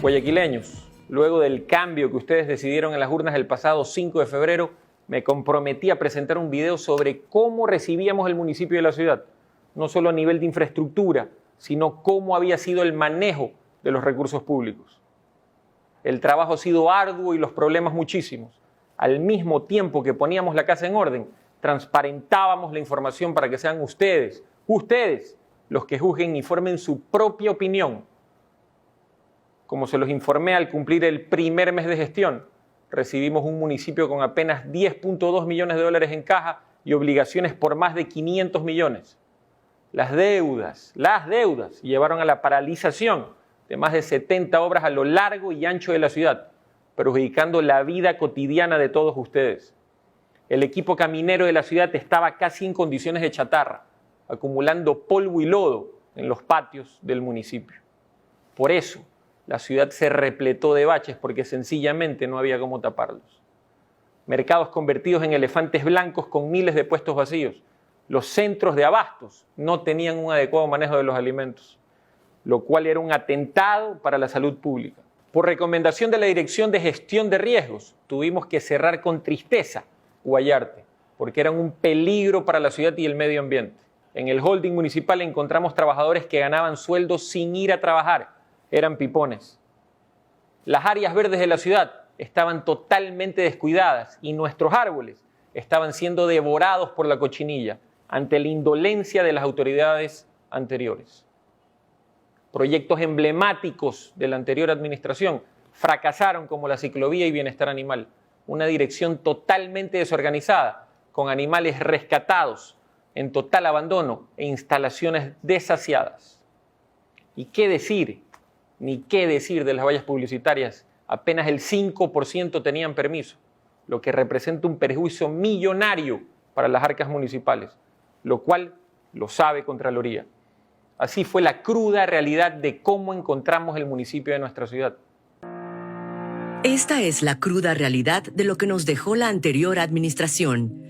Guayaquileños, luego del cambio que ustedes decidieron en las urnas el pasado 5 de febrero, me comprometí a presentar un video sobre cómo recibíamos el municipio de la ciudad, no solo a nivel de infraestructura, sino cómo había sido el manejo de los recursos públicos. El trabajo ha sido arduo y los problemas muchísimos. Al mismo tiempo que poníamos la casa en orden, transparentábamos la información para que sean ustedes los que juzguen y formen su propia opinión. Como se los informé al cumplir el primer mes de gestión, recibimos un municipio con apenas 10.2 millones de dólares en caja y obligaciones por más de 500 millones. Las deudas llevaron a la paralización de más de 70 obras a lo largo y ancho de la ciudad, perjudicando la vida cotidiana de todos ustedes. El equipo caminero de la ciudad estaba casi en condiciones de chatarra, acumulando polvo y lodo en los patios del municipio. Por eso, la ciudad se repletó de baches porque sencillamente no había cómo taparlos. Mercados convertidos en elefantes blancos con miles de puestos vacíos. Los centros de abastos no tenían un adecuado manejo de los alimentos, lo cual era un atentado para la salud pública. Por recomendación de la Dirección de Gestión de Riesgos, tuvimos que cerrar con tristeza Guayarte, porque eran un peligro para la ciudad y el medio ambiente. En el holding municipal encontramos trabajadores que ganaban sueldos sin ir a trabajar. Eran pipones. Las áreas verdes de la ciudad estaban totalmente descuidadas y nuestros árboles estaban siendo devorados por la cochinilla ante la indolencia de las autoridades anteriores. Proyectos emblemáticos de la anterior administración fracasaron como la ciclovía y bienestar animal, una dirección totalmente desorganizada, con animales rescatados en total abandono e instalaciones desasiadas. ¿Y qué decir? Ni qué decir de las vallas publicitarias. Apenas el 5% tenían permiso, lo que representa un perjuicio millonario para las arcas municipales, lo cual lo sabe Contraloría. Así fue la cruda realidad de cómo encontramos el municipio de nuestra ciudad. Esta es la cruda realidad de lo que nos dejó la anterior administración.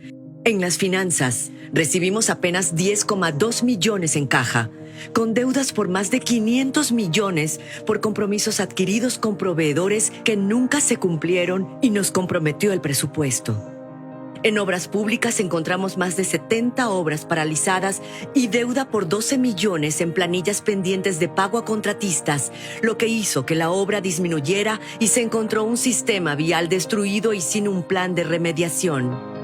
En las finanzas, recibimos apenas 10,2 millones en caja, con deudas por más de 500 millones por compromisos adquiridos con proveedores que nunca se cumplieron y nos comprometió el presupuesto. En obras públicas encontramos más de 70 obras paralizadas y deuda por 12 millones en planillas pendientes de pago a contratistas, lo que hizo que la obra disminuyera y se encontró un sistema vial destruido y sin un plan de remediación.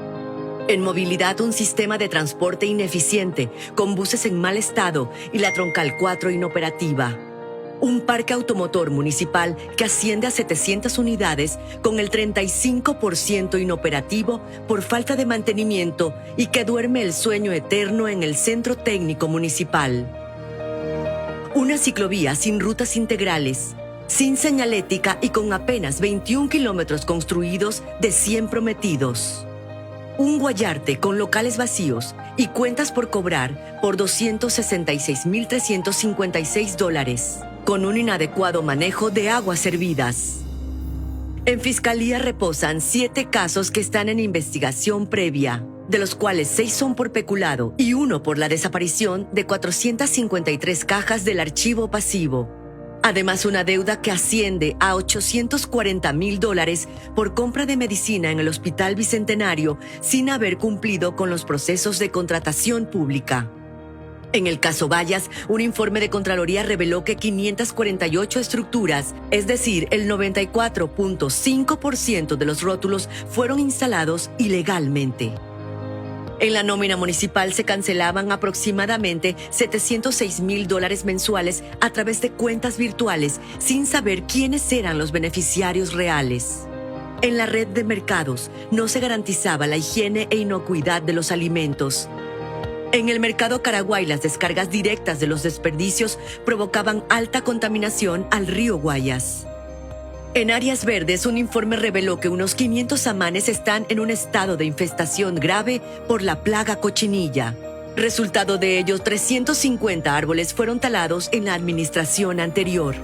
En movilidad, un sistema de transporte ineficiente, con buses en mal estado y la Troncal 4 inoperativa. Un parque automotor municipal que asciende a 700 unidades con el 35% inoperativo por falta de mantenimiento y que duerme el sueño eterno en el centro técnico municipal. Una ciclovía sin rutas integrales, sin señalética y con apenas 21 kilómetros construidos de 100 prometidos. Un Guayarte con locales vacíos y cuentas por cobrar por $266,356, con un inadecuado manejo de aguas servidas. En Fiscalía reposan 7 casos que están en investigación previa, de los cuales 6 son por peculado y 1 por la desaparición de 453 cajas del archivo pasivo. Además, una deuda que asciende a $840,000 por compra de medicina en el Hospital Bicentenario sin haber cumplido con los procesos de contratación pública. En el caso Vallas, un informe de Contraloría reveló que 548 estructuras, es decir, el 94.5% de los rótulos, fueron instalados ilegalmente. En la nómina municipal se cancelaban aproximadamente $706,000 mensuales a través de cuentas virtuales, sin saber quiénes eran los beneficiarios reales. En la red de mercados no se garantizaba la higiene e inocuidad de los alimentos. En el mercado Caraguay, las descargas directas de los desperdicios provocaban alta contaminación al río Guayas. En áreas verdes, un informe reveló que unos 500 amanes están en un estado de infestación grave por la plaga cochinilla. Resultado de ello, 350 árboles fueron talados en la administración anterior.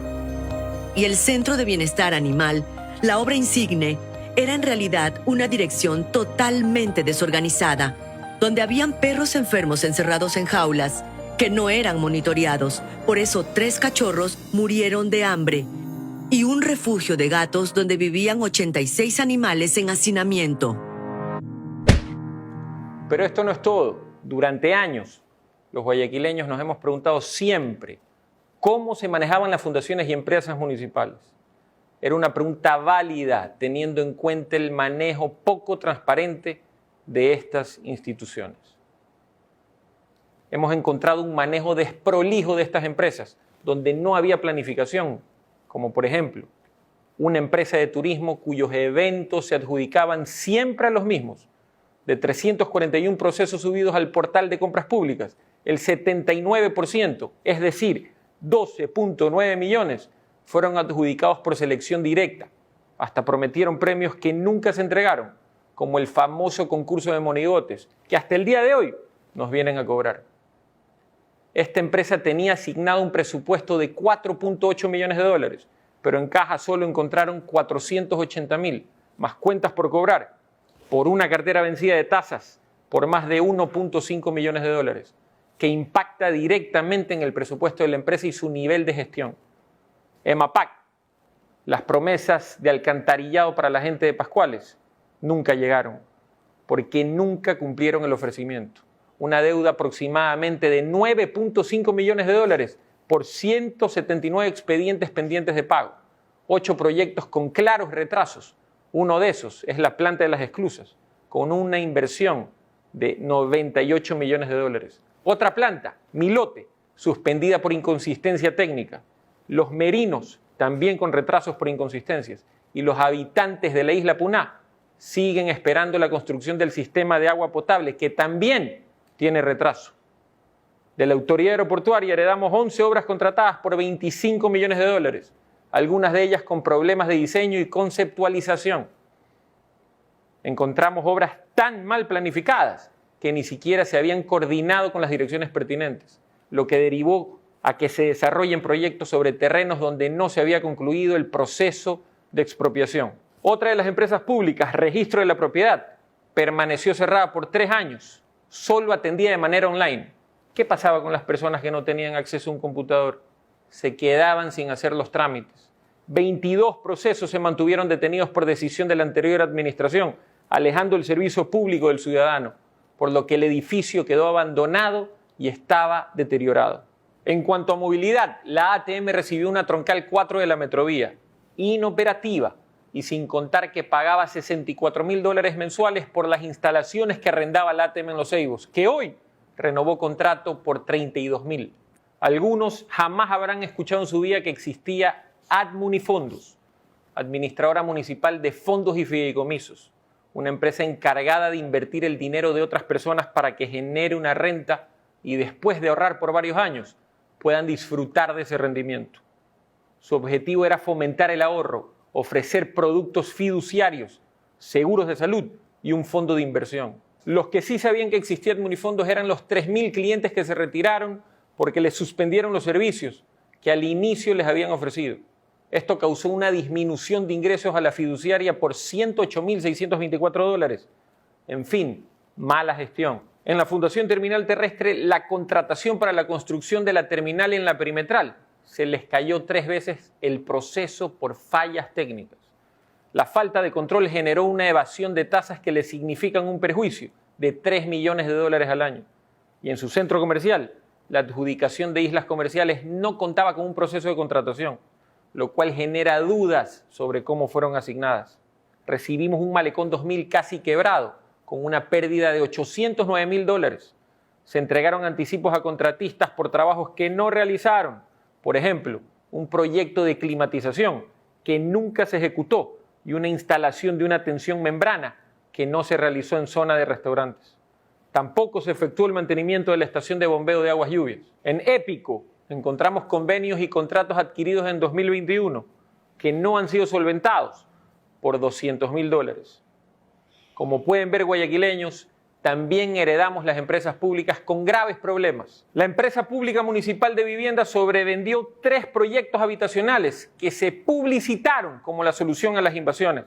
Y el Centro de Bienestar Animal, la obra insigne, era en realidad una dirección totalmente desorganizada, donde habían perros enfermos encerrados en jaulas que no eran monitoreados. Por eso 3 cachorros murieron de hambre. y un refugio de gatos donde vivían 86 animales en hacinamiento. Pero esto no es todo. Durante años, los guayaquileños nos hemos preguntado siempre cómo se manejaban las fundaciones y empresas municipales. Era una pregunta válida, teniendo en cuenta el manejo poco transparente de estas instituciones. Hemos encontrado un manejo desprolijo de estas empresas, donde no había planificación, como por ejemplo, una empresa de turismo cuyos eventos se adjudicaban siempre a los mismos. De 341 procesos subidos al portal de compras públicas, el 79%, es decir, 12.9 millones, fueron adjudicados por selección directa. Hasta prometieron premios que nunca se entregaron, como el famoso concurso de monigotes, que hasta el día de hoy nos vienen a cobrar. Esta empresa tenía asignado un presupuesto de 4.8 millones de dólares, pero en caja solo encontraron 480.000, más cuentas por cobrar, por una cartera vencida de tasas, por más de 1.5 millones de dólares, que impacta directamente en el presupuesto de la empresa y su nivel de gestión. EMAPAC, las promesas de alcantarillado para la gente de Pascuales, nunca llegaron, porque nunca cumplieron el ofrecimiento. Una deuda aproximadamente de 9.5 millones de dólares por 179 expedientes pendientes de pago, 8 proyectos con claros retrasos. Uno de esos es la planta de Las Esclusas, con una inversión de 98 millones de dólares. Otra planta, Milote, suspendida por inconsistencia técnica. Los Merinos, también con retrasos por inconsistencias. Y los habitantes de la isla Puná siguen esperando la construcción del sistema de agua potable, que también tiene retraso. De la autoridad aeroportuaria heredamos 11 obras contratadas por 25 millones de dólares, algunas de ellas con problemas de diseño y conceptualización. Encontramos obras tan mal planificadas que ni siquiera se habían coordinado con las direcciones pertinentes, lo que derivó a que se desarrollen proyectos sobre terrenos donde no se había concluido el proceso de expropiación. Otra de las empresas públicas, Registro de la Propiedad, permaneció cerrada por 3 años. Solo atendía de manera online. ¿Qué pasaba con las personas que no tenían acceso a un computador? Se quedaban sin hacer los trámites. 22 procesos se mantuvieron detenidos por decisión de la anterior administración, alejando el servicio público del ciudadano, por lo que el edificio quedó abandonado y estaba deteriorado. En cuanto a movilidad, la ATM recibió una troncal 4 de la Metrovía, inoperativa, y sin contar que pagaba $64.000 mensuales por las instalaciones que arrendaba la ATM en Los Ceibos, que hoy renovó contrato por $32.000. Algunos jamás habrán escuchado en su vida que existía Admunifondos, administradora municipal de fondos y fideicomisos, una empresa encargada de invertir el dinero de otras personas para que genere una renta y después de ahorrar por varios años puedan disfrutar de ese rendimiento. Su objetivo era fomentar el ahorro, ofrecer productos fiduciarios, seguros de salud y un fondo de inversión. Los que sí sabían que existía Admunifondos eran los 3.000 clientes que se retiraron porque les suspendieron los servicios que al inicio les habían ofrecido. Esto causó una disminución de ingresos a la fiduciaria por $108.624. En fin, mala gestión. En la Fundación Terminal Terrestre, la contratación para la construcción de la terminal en la perimetral se les cayó 3 veces el proceso por fallas técnicas. La falta de control generó una evasión de tasas que le significan un perjuicio de $3 millones al año. Y en su centro comercial, la adjudicación de islas comerciales no contaba con un proceso de contratación, lo cual genera dudas sobre cómo fueron asignadas. Recibimos un Malecón 2000 casi quebrado, con una pérdida de $809.000. Se entregaron anticipos a contratistas por trabajos que no realizaron. Por ejemplo, un proyecto de climatización que nunca se ejecutó y una instalación de una tensión membrana que no se realizó en zona de restaurantes. Tampoco se efectuó el mantenimiento de la estación de bombeo de aguas lluvias. En Épico encontramos convenios y contratos adquiridos en 2021 que no han sido solventados por $200.000. Como pueden ver, guayaquileños, también heredamos las empresas públicas con graves problemas. La empresa pública municipal de vivienda sobrevendió 3 proyectos habitacionales que se publicitaron como la solución a las invasiones.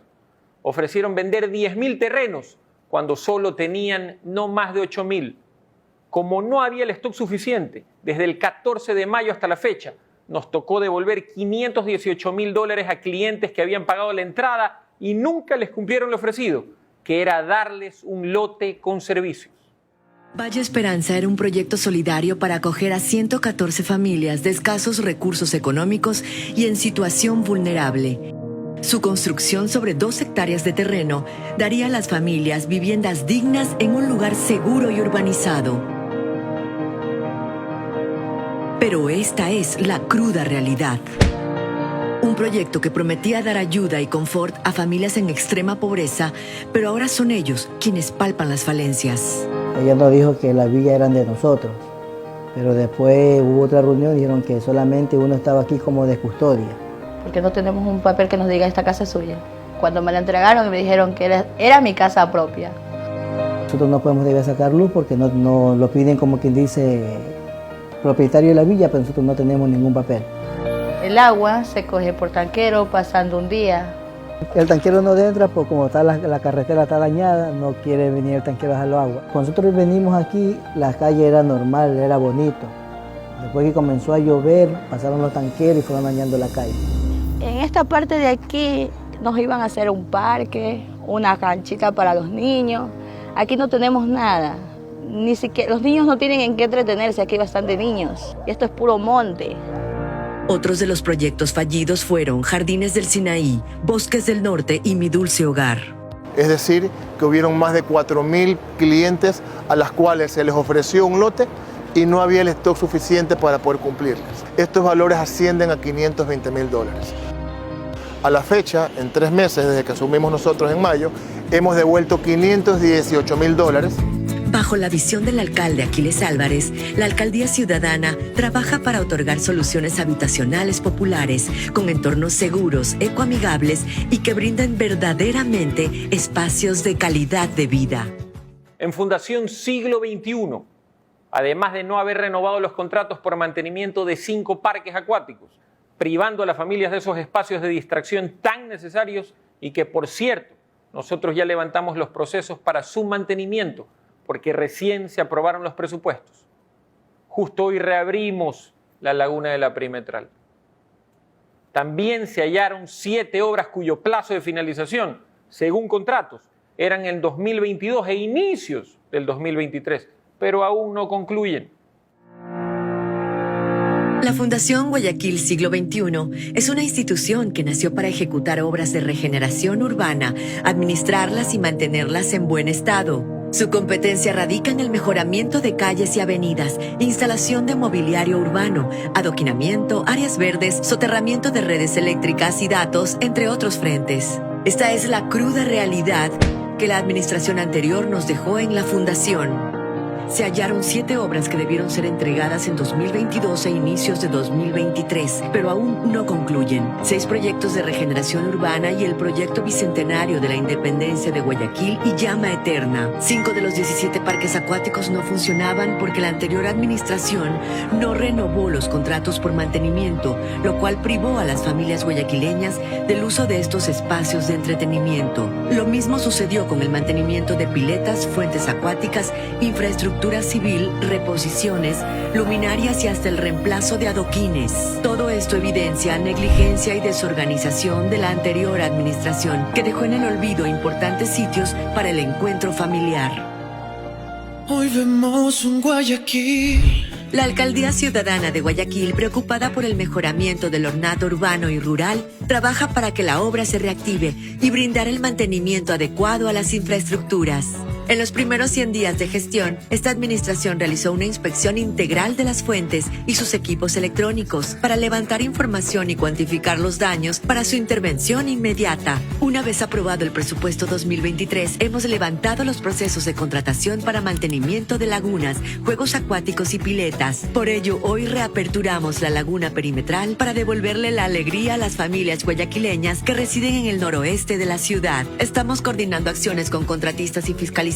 Ofrecieron vender 10.000 terrenos cuando solo tenían no más de 8.000. Como no había el stock suficiente, desde el 14 de mayo hasta la fecha, nos tocó devolver $518,000 a clientes que habían pagado la entrada y nunca les cumplieron lo ofrecido, que era darles un lote con servicios. Valle Esperanza era un proyecto solidario para acoger a 114 familias de escasos recursos económicos y en situación vulnerable. Su construcción sobre 2 hectáreas de terreno daría a las familias viviendas dignas en un lugar seguro y urbanizado. Pero esta es la cruda realidad. Un proyecto que prometía dar ayuda y confort a familias en extrema pobreza, pero ahora son ellos quienes palpan las falencias. Ella nos dijo que las villas eran de nosotros, pero después hubo otra reunión y dijeron que solamente uno estaba aquí como de custodia. Porque no tenemos un papel que nos diga esta casa es suya. Cuando me la entregaron me dijeron que era mi casa propia. Nosotros no podemos deber sacar luz porque no lo piden como quien dice propietario de la villa, pero nosotros no tenemos ningún papel. El agua se coge por tanquero pasando un día. El tanquero no entra porque como está la carretera está dañada, no quiere venir el tanquero a dejar agua. Cuando nosotros venimos aquí, la calle era normal, era bonito. Después que comenzó a llover, pasaron los tanqueros y fueron dañando la calle. En esta parte de aquí nos iban a hacer un parque, una canchita para los niños. Aquí no tenemos nada. Ni siquiera los niños no tienen en qué entretenerse, aquí hay bastantes niños. Y esto es puro monte. Otros de los proyectos fallidos fueron Jardines del Sinaí, Bosques del Norte y Mi Dulce Hogar. Es decir, que hubieron más de 4.000 clientes a las cuales se les ofreció un lote y no había el stock suficiente para poder cumplirles. Estos valores ascienden a $520,000. A la fecha, en 3 meses desde que asumimos nosotros en mayo, hemos devuelto $518,000. Bajo la visión del alcalde Aquiles Álvarez, la Alcaldía Ciudadana trabaja para otorgar soluciones habitacionales populares con entornos seguros, ecoamigables y que brinden verdaderamente espacios de calidad de vida. En Fundación Siglo XXI, además de no haber renovado los contratos por mantenimiento de 5 parques acuáticos, privando a las familias de esos espacios de distracción tan necesarios y que, por cierto, nosotros ya levantamos los procesos para su mantenimiento, porque recién se aprobaron los presupuestos. Justo hoy reabrimos la laguna de la Perimetral. También se hallaron 7 obras cuyo plazo de finalización, según contratos, eran en 2022 e inicios del 2023, pero aún no concluyen. La Fundación Guayaquil Siglo XXI es una institución que nació para ejecutar obras de regeneración urbana, administrarlas y mantenerlas en buen estado. Su competencia radica en el mejoramiento de calles y avenidas, instalación de mobiliario urbano, adoquinamiento, áreas verdes, soterramiento de redes eléctricas y datos, entre otros frentes. Esta es la cruda realidad que la administración anterior nos dejó en la Fundación. Se hallaron 7 obras que debieron ser entregadas en 2022 e inicios de 2023, pero aún no concluyen. 6 proyectos de regeneración urbana y el proyecto bicentenario de la independencia de Guayaquil y Llama Eterna. 5 de los 17 parques acuáticos no funcionaban porque la anterior administración no renovó los contratos por mantenimiento, lo cual privó a las familias guayaquileñas del uso de estos espacios de entretenimiento. Lo mismo sucedió con el mantenimiento de piletas, fuentes acuáticas, infraestructura civil, reposiciones, luminarias y hasta el reemplazo de adoquines. Todo esto evidencia negligencia y desorganización de la anterior administración, que dejó en el olvido importantes sitios para el encuentro familiar. Hoy vemos un Guayaquil. La Alcaldía Ciudadana de Guayaquil, preocupada por el mejoramiento del ornato urbano y rural, trabaja para que la obra se reactive y brindar el mantenimiento adecuado a las infraestructuras. En los primeros 100 días de gestión, esta administración realizó una inspección integral de las fuentes y sus equipos electrónicos para levantar información y cuantificar los daños para su intervención inmediata. Una vez aprobado el presupuesto 2023, hemos levantado los procesos de contratación para mantenimiento de lagunas, juegos acuáticos y piletas. Por ello, hoy reaperturamos la laguna perimetral para devolverle la alegría a las familias guayaquileñas que residen en el noroeste de la ciudad. Estamos coordinando acciones con contratistas y fiscalizadores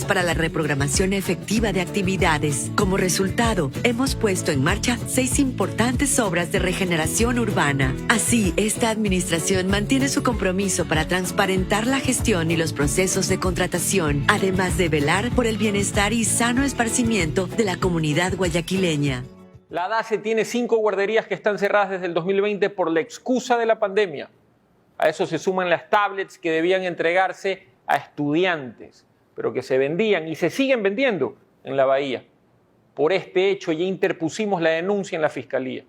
para la reprogramación efectiva de actividades. Como resultado, hemos puesto en marcha 6 importantes obras de regeneración urbana. Así, esta administración mantiene su compromiso para transparentar la gestión y los procesos de contratación, además de velar por el bienestar y sano esparcimiento de la comunidad guayaquileña. La DACE tiene 5 guarderías que están cerradas desde el 2020 por la excusa de la pandemia. A eso se suman las tablets que debían entregarse a estudiantes, pero que se vendían y se siguen vendiendo en la Bahía. Por este hecho ya interpusimos la denuncia en la Fiscalía.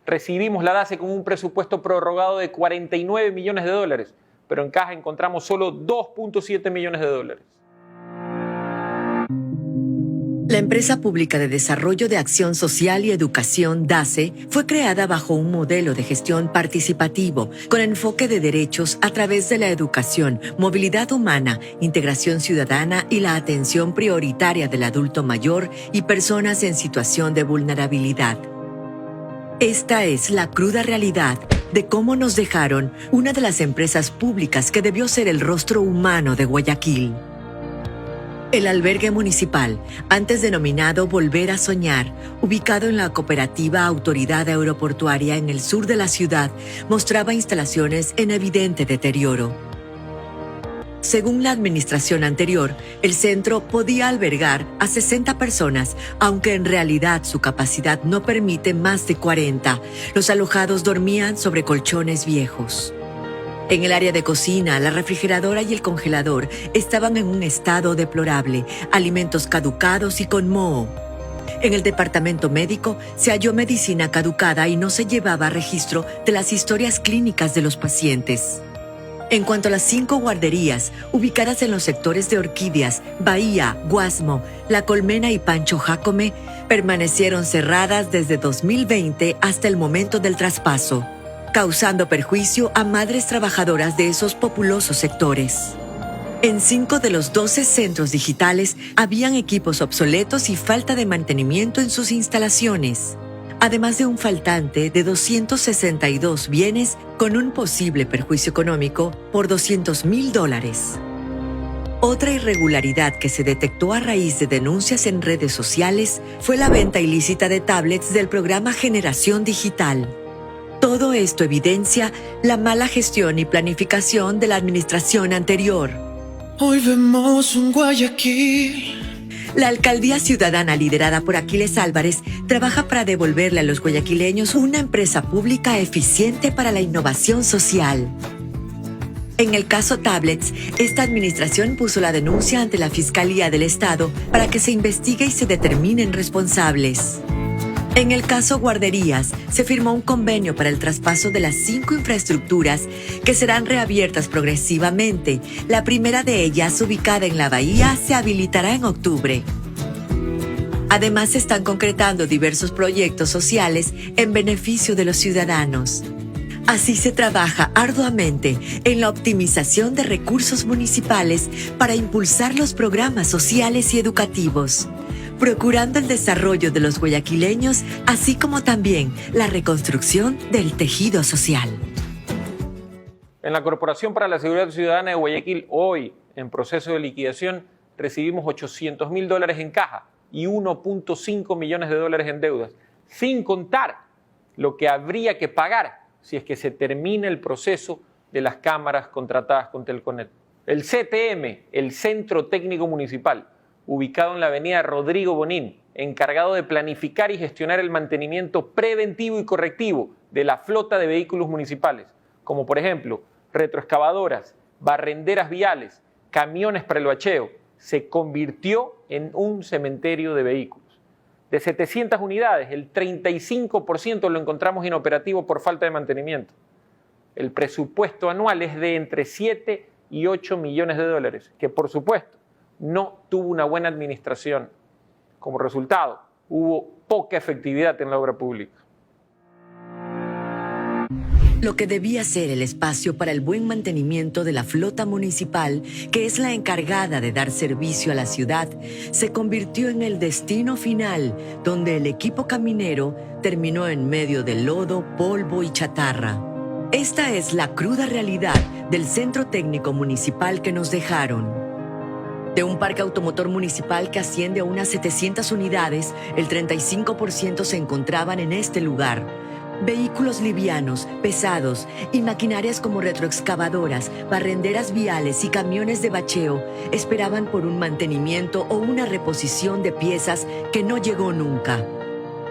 Recibimos la DACE con un presupuesto prorrogado de 49 millones de dólares, pero en caja encontramos solo 2.7 millones de dólares. La Empresa Pública de Desarrollo de Acción Social y Educación, DACE, fue creada bajo un modelo de gestión participativo con enfoque de derechos a través de la educación, movilidad humana, integración ciudadana y la atención prioritaria del adulto mayor y personas en situación de vulnerabilidad. Esta es la cruda realidad de cómo nos dejaron una de las empresas públicas que debió ser el rostro humano de Guayaquil. El albergue municipal, antes denominado Volver a Soñar, ubicado en la cooperativa Autoridad Aeroportuaria en el sur de la ciudad, mostraba instalaciones en evidente deterioro. Según la administración anterior, el centro podía albergar a 60 personas, aunque en realidad su capacidad no permite más de 40. Los alojados dormían sobre colchones viejos. En el área de cocina, la refrigeradora y el congelador estaban en un estado deplorable, alimentos caducados y con moho. En el departamento médico se halló medicina caducada y no se llevaba registro de las historias clínicas de los pacientes. En cuanto a las 5 guarderías, ubicadas en los sectores de Orquídeas, Bahía, Guasmo, La Colmena y Pancho Jácome, permanecieron cerradas desde 2020 hasta el momento del traspaso, causando perjuicio a madres trabajadoras de esos populosos sectores. En 5 de los 12 centros digitales habían equipos obsoletos y falta de mantenimiento en sus instalaciones, además de un faltante de 262 bienes con un posible perjuicio económico por $200,000. Otra irregularidad que se detectó a raíz de denuncias en redes sociales fue la venta ilícita de tablets del programa Generación Digital. Todo esto evidencia la mala gestión y planificación de la administración anterior. Hoy vemos un Guayaquil. La alcaldía ciudadana liderada por Aquiles Álvarez trabaja para devolverle a los guayaquileños una empresa pública eficiente para la innovación social. En el caso Tablets, esta administración puso la denuncia ante la Fiscalía del Estado para que se investigue y se determinen responsables. En el caso Guarderías, se firmó un convenio para el traspaso de las 5 infraestructuras que serán reabiertas progresivamente. La primera de ellas, ubicada en la Bahía, se habilitará en octubre. Además, se están concretando diversos proyectos sociales en beneficio de los ciudadanos. Así se trabaja arduamente en la optimización de recursos municipales para impulsar los programas sociales y educativos, procurando el desarrollo de los guayaquileños, así como también la reconstrucción del tejido social. En la Corporación para la Seguridad Ciudadana de Guayaquil, hoy, en proceso de liquidación, recibimos $800,000 en caja y 1.5 millones de dólares en deudas, sin contar lo que habría que pagar si es que se termina el proceso de las cámaras contratadas con Telconet. El CTM, el Centro Técnico Municipal, ubicado en la avenida Rodrigo Bonín, encargado de planificar y gestionar el mantenimiento preventivo y correctivo de la flota de vehículos municipales, como por ejemplo retroexcavadoras, barrenderas viales, camiones para el bacheo, se convirtió en un cementerio de vehículos. De 700 unidades, el 35% lo encontramos inoperativo por falta de mantenimiento. El presupuesto anual es de entre 7 y 8 millones de dólares, que por supuesto no tuvo una buena administración. Como resultado, hubo poca efectividad en la obra pública. Lo que debía ser el espacio para el buen mantenimiento de la flota municipal, que es la encargada de dar servicio a la ciudad, se convirtió en el destino final, donde el equipo caminero terminó en medio de lodo, polvo y chatarra. Esta es la cruda realidad del Centro Técnico Municipal que nos dejaron. De un parque automotor municipal que asciende a unas 700 unidades, el 35% se encontraban en este lugar. Vehículos livianos, pesados y maquinarias como retroexcavadoras, barrenderas viales y camiones de bacheo esperaban por un mantenimiento o una reposición de piezas que no llegó nunca.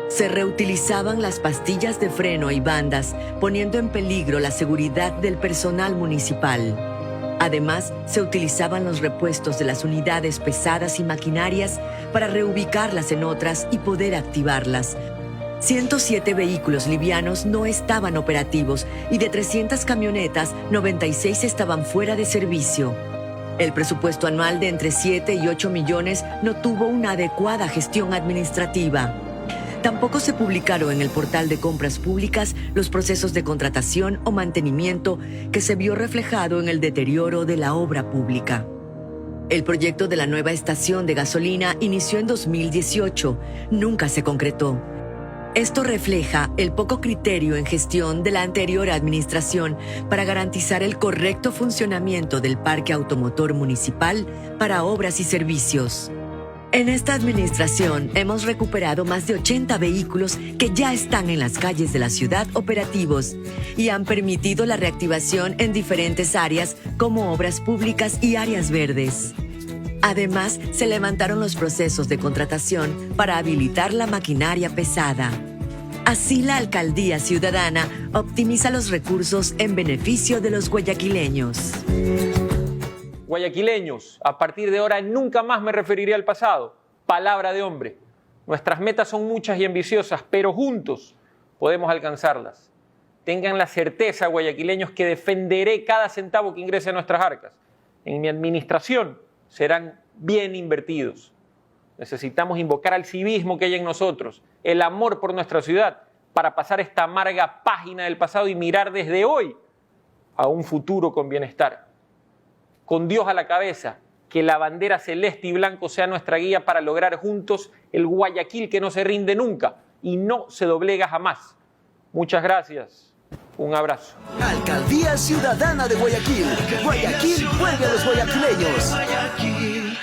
Se reutilizaban las pastillas de freno y bandas, poniendo en peligro la seguridad del personal municipal. Además, se utilizaban los repuestos de las unidades pesadas y maquinarias para reubicarlas en otras y poder activarlas. 107 vehículos livianos no estaban operativos y de 300 camionetas, 96 estaban fuera de servicio. El presupuesto anual de entre 7 y 8 millones no tuvo una adecuada gestión administrativa. Tampoco se publicaron en el portal de compras públicas los procesos de contratación o mantenimiento que se vio reflejado en el deterioro de la obra pública. El proyecto de la nueva estación de gasolina inició en 2018, nunca se concretó. Esto refleja el poco criterio en gestión de la anterior administración para garantizar el correcto funcionamiento del parque automotor municipal para obras y servicios. En esta administración hemos recuperado más de 80 vehículos que ya están en las calles de la ciudad operativos y han permitido la reactivación en diferentes áreas como obras públicas y áreas verdes. Además, se levantaron los procesos de contratación para habilitar la maquinaria pesada. Así, la alcaldía ciudadana optimiza los recursos en beneficio de los guayaquileños. Guayaquileños, a partir de ahora nunca más me referiré al pasado. Palabra de hombre. Nuestras metas son muchas y ambiciosas, pero juntos podemos alcanzarlas. Tengan la certeza, guayaquileños, que defenderé cada centavo que ingrese a nuestras arcas. En mi administración serán bien invertidos. Necesitamos invocar al civismo que hay en nosotros, el amor por nuestra ciudad, para pasar esta amarga página del pasado y mirar desde hoy a un futuro con bienestar. Con Dios a la cabeza, que la bandera celeste y blanco sea nuestra guía para lograr juntos el Guayaquil que no se rinde nunca y no se doblega jamás. Muchas gracias. Un abrazo. Alcaldía Ciudadana de Guayaquil. Guayaquil vuelve a los guayaquileños.